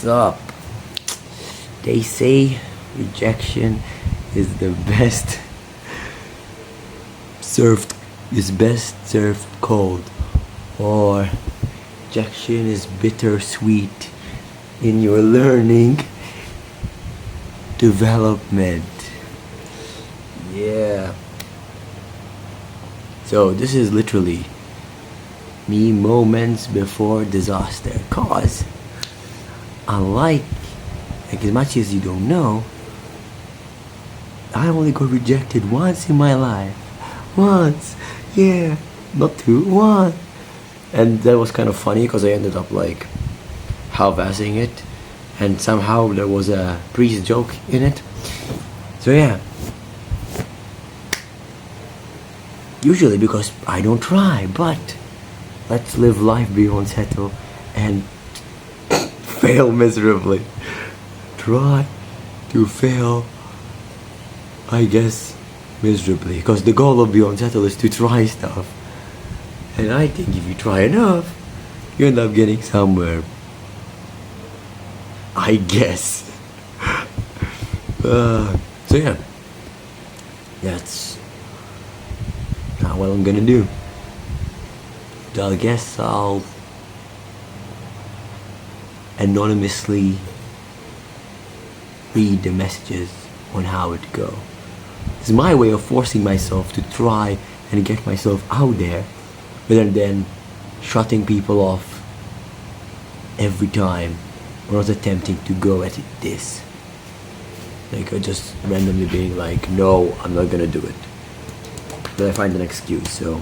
what's up? They say rejection is the best served cold, or rejection is bittersweet in your learning development. Yeah. So this is literally me moments before disaster, cause unlike, like, as much as you don't know, I only got rejected once in my life. Once. Yeah. Not two. One. And that was kind of funny because I ended up like half-assing it, and somehow there was a priest joke in it. So yeah. Usually because I don't try, but let's live life Byondsettle and fail miserably. Try to fail, I guess, miserably, because the goal of Byondsettle is to try stuff, and I think if you try enough, you end up getting somewhere, I guess. So yeah, that's not what I'm gonna do. I guess I'll anonymously read the messages on how it go. It's my way of forcing myself to try and get myself out there, rather than shutting people off every time or not attempting to go at this. Like, just randomly being like, no, I'm not gonna do it. But I find an excuse, so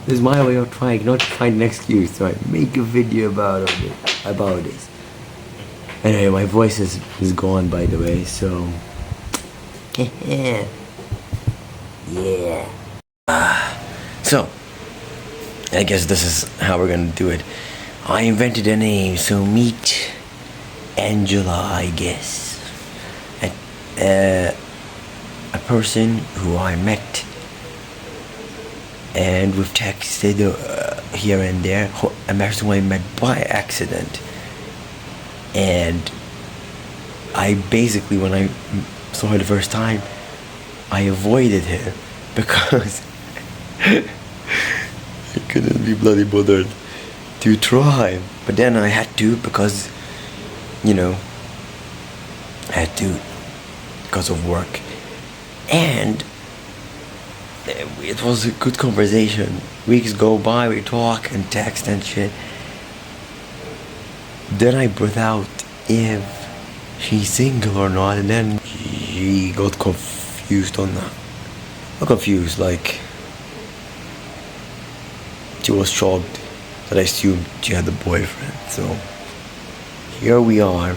this is my way of trying not to find an excuse, so I make a video about this. Anyway, my voice is gone, by the way, so yeah. So I guess this is how we're gonna do it. I invented a name, so meet Angela, I guess. A person who I met and we've texted here and there. A person who I met by accident, and I basically, when I saw her the first time, I avoided her because I couldn't be bloody bothered to try. But then I had to, because, you know, I had to because of work, and it was a good conversation. Weeks go by, we talk and text and shit. Then I brought out if she's single or not, and then she got confused on that. Not confused, like, she was shocked that I assumed she had a boyfriend. So here we are.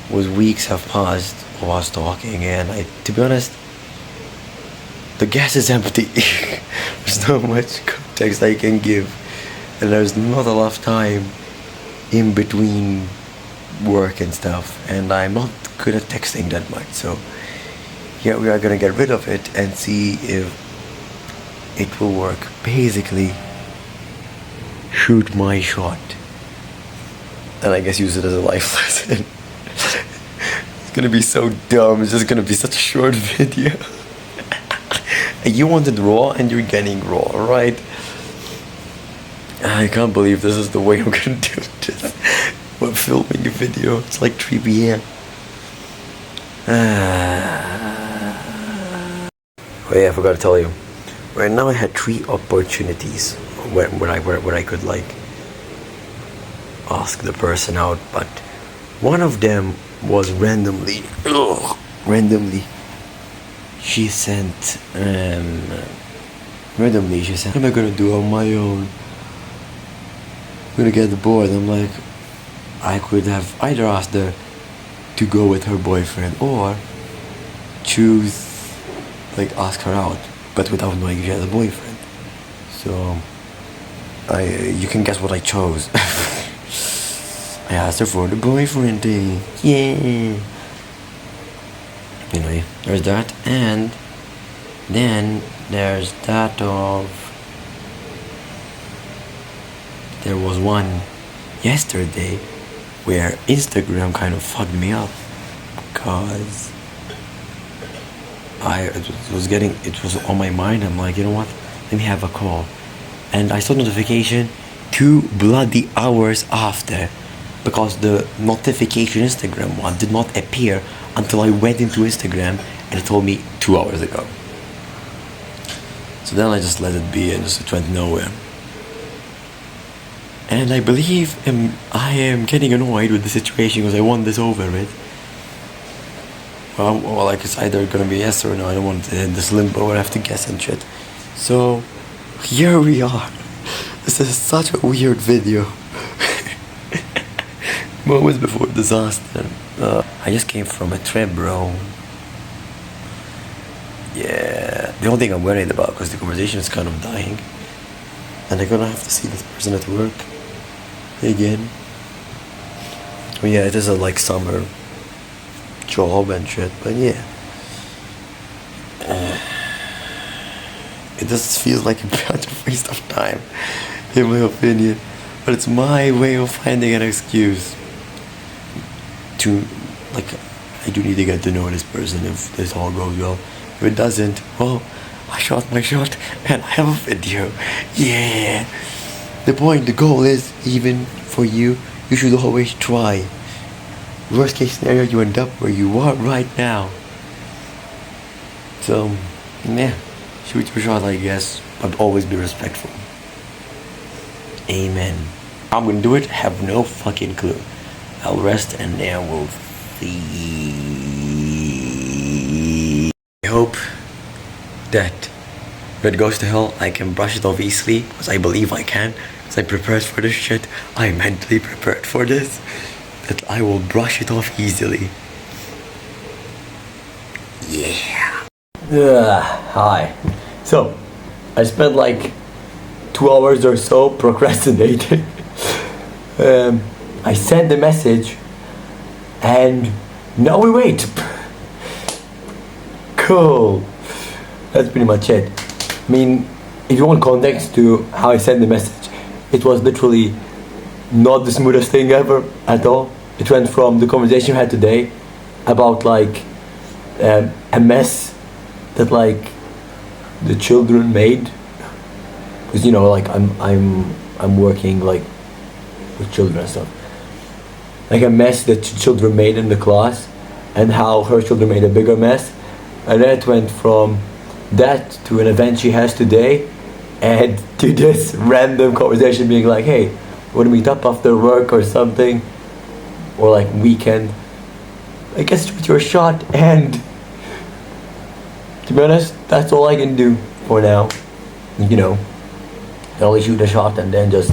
Was weeks have passed of us talking, and to be honest, the gas is empty. There's not much context I can give, and there's not a lot of time in between work and stuff, and I'm not good at texting that much. So here we are gonna get rid of it and see if it will work. Basically, shoot my shot, and I guess use it as a life lesson. It's gonna be so dumb. It's just gonna be such a short video. You wanted raw and you're getting raw, right? I can't believe this is the way I'm gonna do this. We're filming a video. It's like 3 p.m. Oh yeah, I forgot to tell you. Right now I had 3 opportunities where I could, like, ask the person out, but one of them was randomly. She sent, I'm not gonna do it on my own. I'm gonna get bored. I'm like, I could have either asked her to go with her boyfriend, or choose, like, ask her out, but without knowing she had a boyfriend. So, you can guess what I chose. I asked her for the boyfriend thing. Yeah. Anyway, there's that, and then there's that of, there was one yesterday where Instagram kind of fucked me up, because it was on my mind. I'm like, you know what? Let me have a call. And I saw notification 2 bloody hours after, because the notification Instagram one did not appear until I went into Instagram and it told me 2 hours ago. So then I just let it be and just went nowhere. And I believe I am getting annoyed with the situation because I want this over with. Well, like it's either gonna be yes or no. I don't want to hit this limbo where I have to guess and shit. So here we are. This is such a weird video. Moments before disaster. I just came from a trip, bro. Yeah, the only thing I'm worried about, because the conversation is kind of dying, and I'm gonna have to see this person at work again. Oh yeah, it is a like summer job and shit, but yeah, it just feels like a bunch of waste of time, in my opinion. But it's my way of finding an excuse to, like, I do need to get to know this person if this all goes well. If it doesn't, well, I shot my shot and I have a video. Yeah. The point, the goal is, even for you, you should always try. Worst case scenario, you end up where you are right now. So, yeah, shoot your shot, I guess, but always be respectful. Amen. I'm gonna do it, have no fucking clue. I'll rest and then we'll see. I hope that if it goes to hell, I can brush it off easily, because I believe I can, because I'm prepared for this shit. I'm mentally prepared for this, that I will brush it off easily. Yeah. Hi. So, I spent like 2 hours or so procrastinating. I sent the message, and now we wait. Cool. That's pretty much it. I mean, if you want context to how I sent the message, it was literally not the smoothest thing ever at all. It went from the conversation we had today about like a mess that like the children made, because you know, like I'm working like with children and stuff, like a mess that children made in the class, and how her children made a bigger mess. And then it went from that to an event she has today, and to this random conversation being like, hey, wanna meet up after work or something, or like weekend. I guess shoot your shot, and to be honest, that's all I can do for now. You know, I only shoot a shot and then just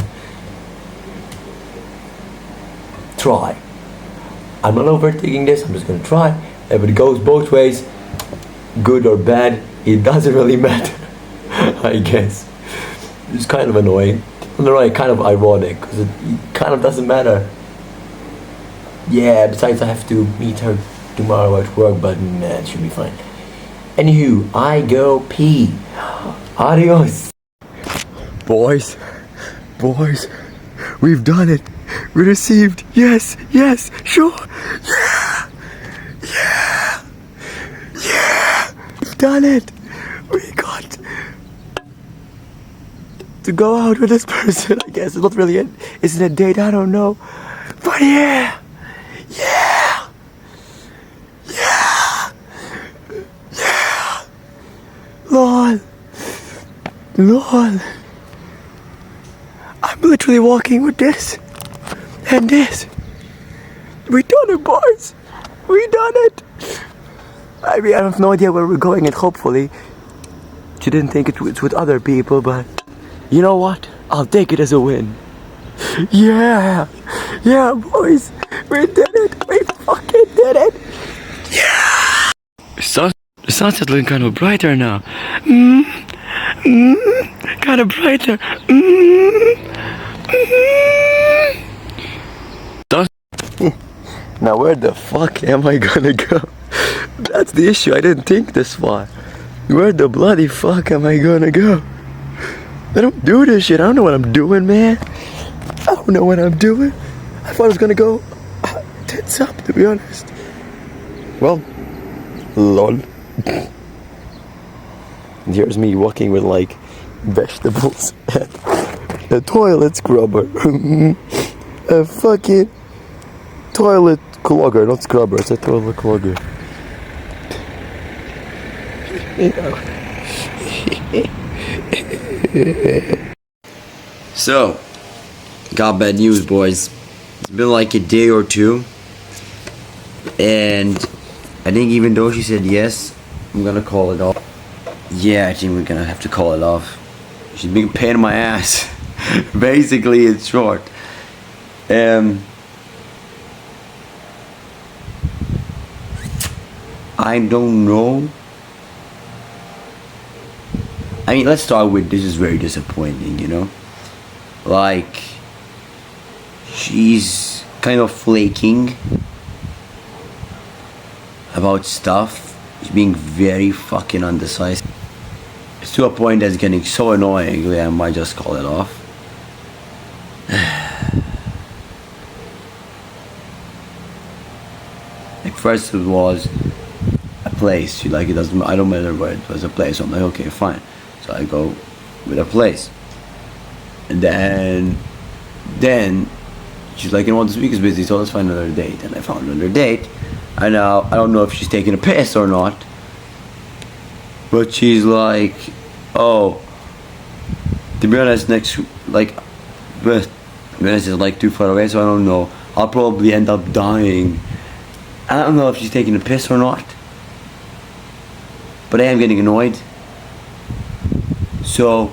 try. I'm not overthinking this, I'm just gonna try. If it goes both ways, good or bad, it doesn't really matter. I guess. It's kind of annoying. On the right, kind of ironic, because it kind of doesn't matter. Yeah, besides I have to meet her tomorrow at work, but nah, it should be fine. Anywho, I go pee. Adios. Boys, we've done it. We received, yes, sure, yeah. We've done it. We got to go out with this person, I guess. It's not really it's a date, I don't know. But yeah. Lol. I'm literally walking with this and this. We done it, boys. We done it. I mean, I have no idea where we're going, and hopefully she didn't think it's with other people, but you know what? I'll take it as a win. Yeah, boys. We did it. We fucking did it. Yeah. The sun's looking kind of brighter now. Kind of brighter. Now where the fuck am I gonna go? That's the issue. I didn't think this far. Where the bloody fuck am I gonna go? I don't do this shit. I don't know what I'm doing, man. I don't know what I'm doing. I thought I was gonna go tits up, to be honest. Well, lol. And here's me walking with like vegetables and a toilet scrubber. A fucking toilet clogger, not scrubber, it's a toilet clogger. So, got bad news, boys. It's been like a day or two, and I think even though she said yes, I'm gonna call it off. Yeah, I think we're gonna have to call it off. She's being a pain in my ass. Basically, it's short. I don't know. I mean, let's start with this is very disappointing, you know? Like, she's kind of flaking about stuff. She's being very fucking undecisive. It's to a point that's getting so annoying that I might just call it off. Like, first it was a place. She like, it doesn't, I don't matter where it was, a place. So I'm like, okay, fine. So I go with a place. And then she's like, you know what, this week is busy, so let's find another date. And I found another date. And now I don't know if she's taking a piss or not. But she's like, oh, to be honest, next, like, but to be honest, it's like too far away, so I don't know. I'll probably end up dying. I don't know if she's taking a piss or not. But I am getting annoyed. So,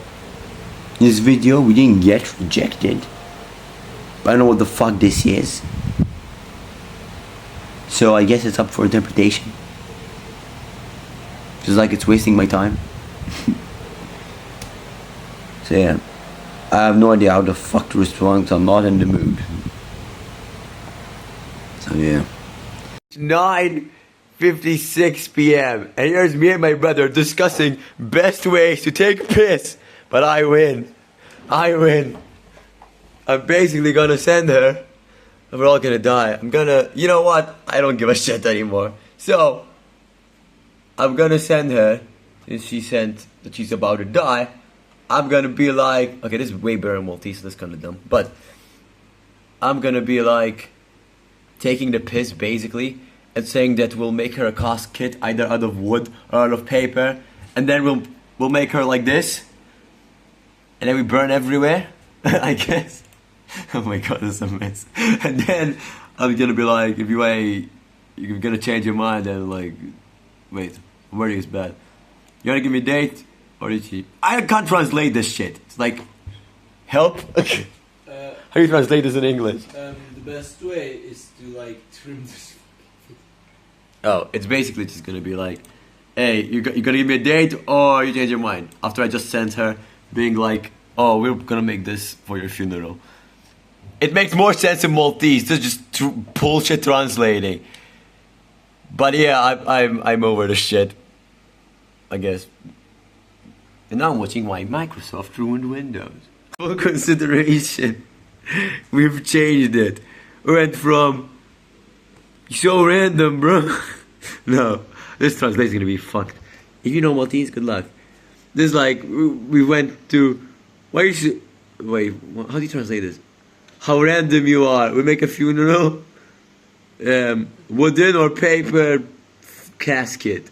in this video, we didn't get rejected. But I don't know what the fuck this is. So I guess it's up for interpretation. Just like it's wasting my time. So yeah. I have no idea how the fuck to respond, because I'm not in the mood. So yeah. 9:56 p.m. and here's me and my brother discussing best ways to take piss. But I win. I'm basically gonna send her. And we're all gonna die. I'm gonna, you know what? I don't give a shit anymore. So, I'm gonna send her, since she sent that she's about to die, I'm gonna be like, okay, this is way better in Maltese, so that's kinda dumb. But, I'm gonna be like, taking the piss basically, and saying that we'll make her a casket either out of wood or out of paper, and then we'll make her like this, and then we burn everywhere, I guess. Oh my god, this is a mess. And then I'm gonna be like, if you're gonna change your mind, and like, wait, wording is bad. You wanna give me a date? Or did she? I can't translate this shit. It's like, help? How do you translate this in English? The best way is to like trim this. Oh, it's basically just gonna be like, hey, you gonna give me a date or you change your mind? After I just sent her being like, oh, we're gonna make this for your funeral. It makes more sense in Maltese. This is just bullshit translating. But yeah, I'm over the shit, I guess. And now I'm watching my Microsoft ruined Windows. Full consideration. We've changed it. Went from so random, bro. No, this translation's gonna be fucked. If you know Maltese, good luck. This is like we went to. Why you should wait? How do you translate this? How random you are. We make a funeral. Wooden or paper casket.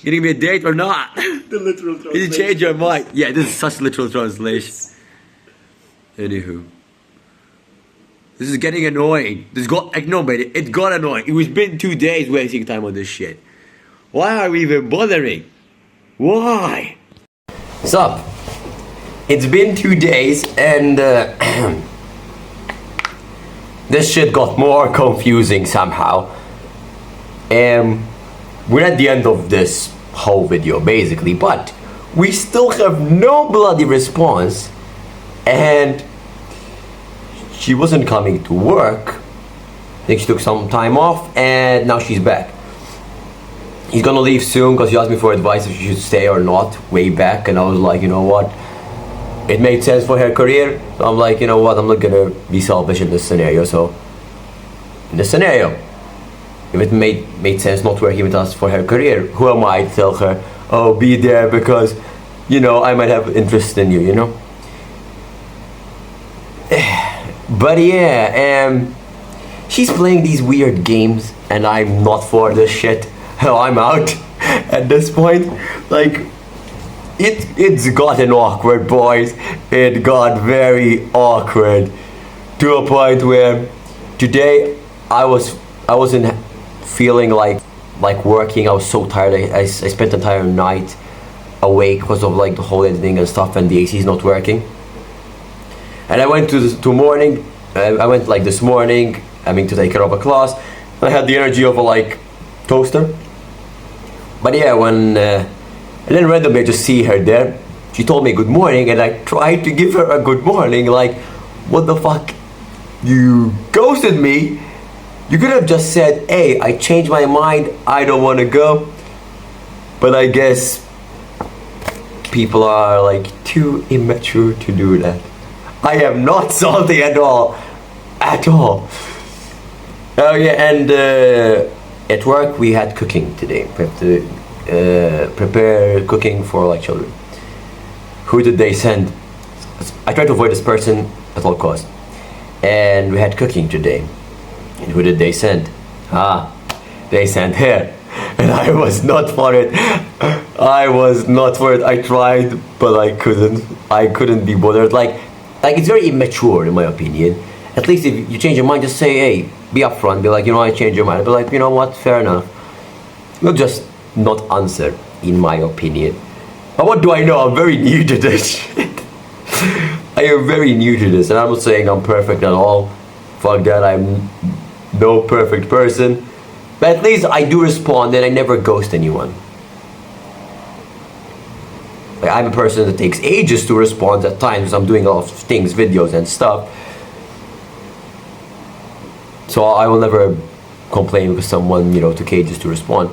You gonna give me a date or not? The literal translation. Did you change your mind? Yeah, this is such literal translation. Anywho. This is getting annoying. This got like nobody. It got annoying. It was been 2 days wasting time on this shit. Why are we even bothering? Why? Sup? It's been 2 days and this shit got more confusing somehow. We're at the end of this whole video basically, but we still have no bloody response, and she wasn't coming to work. I think she took some time off and now she's back. He's gonna leave soon because he asked me for advice if she should stay or not way back, and I was like, you know what, it made sense for her career, so I'm like, you know what, I'm not gonna be selfish in this scenario, so in the scenario. If it made sense not working with us for her career, who am I to tell her, oh, be there because, you know, I might have interest in you, you know? But yeah, she's playing these weird games and I'm not for this shit. Hell, I'm out at this point. Like, it's gotten awkward, boys. It got very awkward to a point where today I wasn't feeling like working. I was so tired. I spent the entire night awake because of like the whole editing and stuff, and the AC is not working. And I went to morning. I went like this morning. I mean, to take care of a class. I had the energy of a like toaster. But yeah, when and then randomly I just see her there. She told me good morning, and I tried to give her a good morning. Like, what the fuck? You ghosted me. You could have just said, hey, I changed my mind, I don't want to go. But I guess people are like too immature to do that. I am not salty at all. At all. Oh yeah, and at work we had cooking today. We have to prepare cooking for like children. Who did they send? I tried to avoid this person at all costs. And we had cooking today. And who did they send? They sent her. And I was not for it. I was not for it. I tried, but I couldn't be bothered. Like it's very immature in my opinion. At least if you change your mind, just say, hey, be upfront. Be like, you know, I changed your mind. Be like, you know what, fair enough. Not just not answer, in my opinion. But what do I know? I'm very new to this shit. I am very new to this, and I'm not saying I'm perfect at all. Fuck that, I'm no perfect person. But at least I do respond and I never ghost anyone. Like, I'm a person that takes ages to respond at times. I'm doing a lot of things, videos and stuff. So I will never complain because someone, you know, took ages to respond.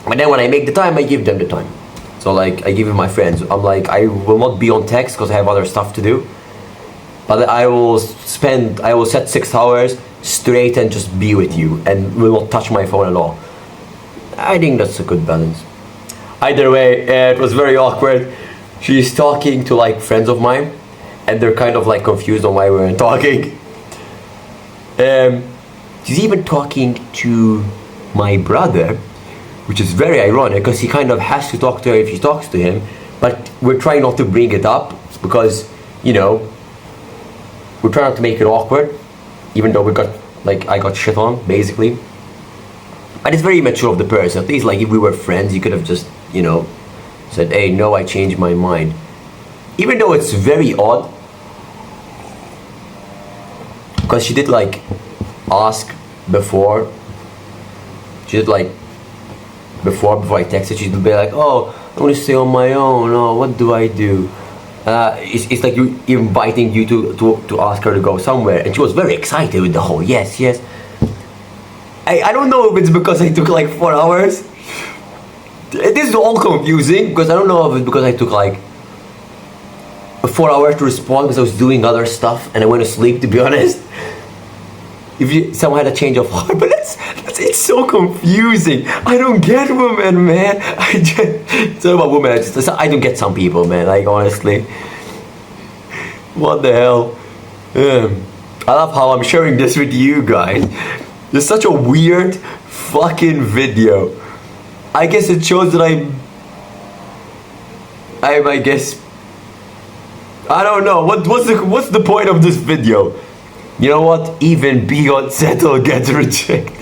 But then when I make the time, I give them the time. So like, I give it my friends. I'm like, I will not be on text because I have other stuff to do. But I will set 6 hours straight and just be with you and will not touch my phone at all. I think that's a good balance. Either way, it was very awkward. She's talking to like friends of mine and they're kind of like confused on why we weren't talking. She's even talking to my brother, which is very ironic because he kind of has to talk to her if she talks to him, but we're trying not to bring it up because, you know, we're trying not to make it awkward, even though I got shit on, basically. But it's very immature of the person. At least like if we were friends, you could have just, you know, said, hey, no, I changed my mind. Even though it's very odd, because she did like ask before. She did like before I texted, she'd be like, oh, I want to stay on my own. Oh, what do I do? It's like you inviting you to ask her to go somewhere, and she was very excited with the whole yes. I don't know if it's because I took like 4 hours. This is all confusing because I don't know if it's because I took like 4 hours to respond because I was doing other stuff and I went to sleep, to be honest. If someone had a change of heart, but it's so confusing. I don't get women, man. It's not about women. I don't get some people, man. Like honestly, what the hell? I love how I'm sharing this with you guys. It's such a weird fucking video. I guess it shows that I guess I don't know what's the point of this video. You know what? Even Byondsettle gets rejected.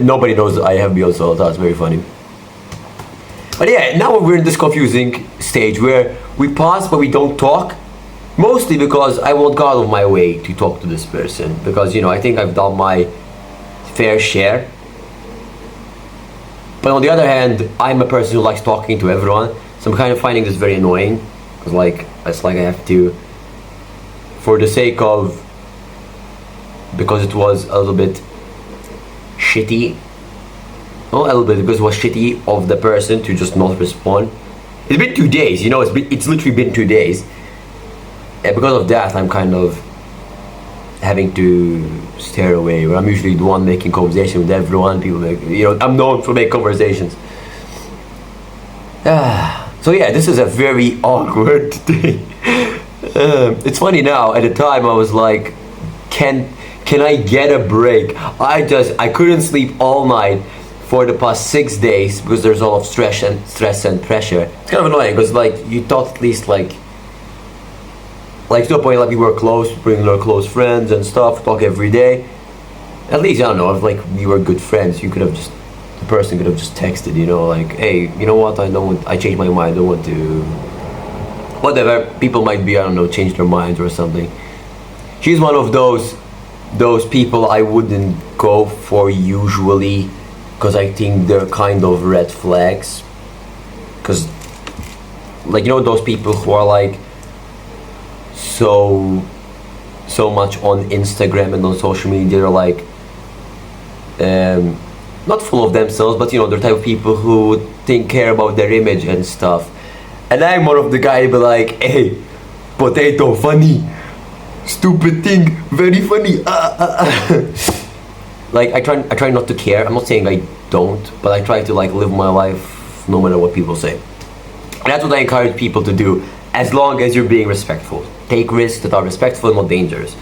Nobody knows I have Byondsettle. That's very funny. But yeah, now we're in this confusing stage where we pause but we don't talk. Mostly because I won't go out of my way to talk to this person. Because, you know, I think I've done my fair share. But on the other hand, I'm a person who likes talking to everyone. So I'm kind of finding this very annoying. Because it's like I have to, for the sake of, because it was a little bit shitty. Not a little bit, because it was shitty of the person to just not respond. It's been 2 days, you know, it's literally been 2 days. And because of that, I'm kind of having to stare away. Where I'm usually the one making conversation with everyone. People make, I'm known for making conversations. So yeah, this is a very awkward thing. It's funny now. At the time, I was like, can I get a break? I couldn't sleep all night for the past 6 days because there's a lot of stress and pressure. It's kind of annoying because like you thought at least like to a point like we were close, bring our close friends and stuff, talk every day. At least I don't know if like we were good friends, the person could have just texted, like, hey, you know what? I changed my mind. I don't want to. Whatever. People might be, I don't know, change their minds or something. She's one of those people I wouldn't go for usually, because I think they're kind of red flags. Because, like, those people who are like so much on Instagram and on social media, they're like not full of themselves, but they're the type of people who care about their image and stuff. And I'm one of the guy be like, hey, potato, funny, stupid thing, very funny. Like I try not to care. I'm not saying I don't, but I try to like live my life no matter what people say. And that's what I encourage people to do, as long as you're being respectful. Take risks that are respectful and not dangerous.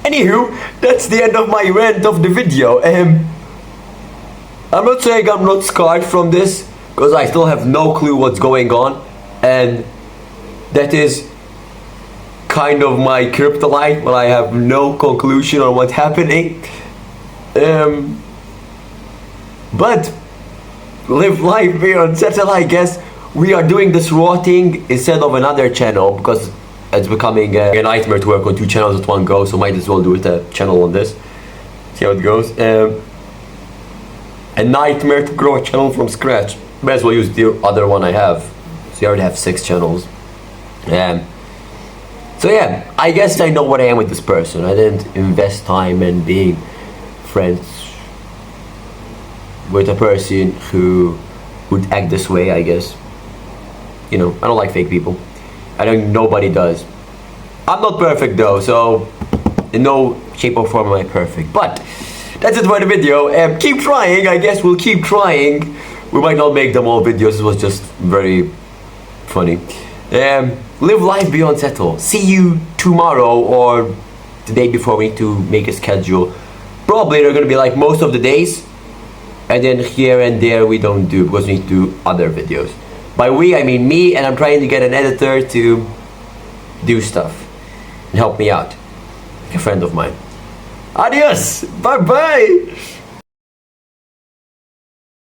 Anywho, that's the end of my rant of the video. I'm not saying I'm not scarred from this, because I still have no clue what's going on, and that is kind of my kryptonite when I have no conclusion on what's happening. But live life Byondsettle, I guess. We are doing this raw thing instead of another channel because it's becoming a nightmare to work on 2 channels at one go, so might as well do it a channel on this. See how it goes. A nightmare to grow a channel from scratch. Might as well use the other one I have. So I already have 6 channels. So yeah, I guess I know what I am with this person. I didn't invest time in being friends with a person who would act this way, I guess. I don't like fake people. I think nobody does. I'm not perfect though, so in no shape or form am I perfect. But that's it for the video. Keep trying, I guess we'll keep trying. We might not make them all videos, it was just very funny. Live life Byondsettle. See you tomorrow or the day before. We need to make a schedule. Probably they're gonna be like most of the days, and then here and there we don't do because we need to do other videos. By we, I mean me, and I'm trying to get an editor to do stuff and help me out, like a friend of mine. Adios, bye bye.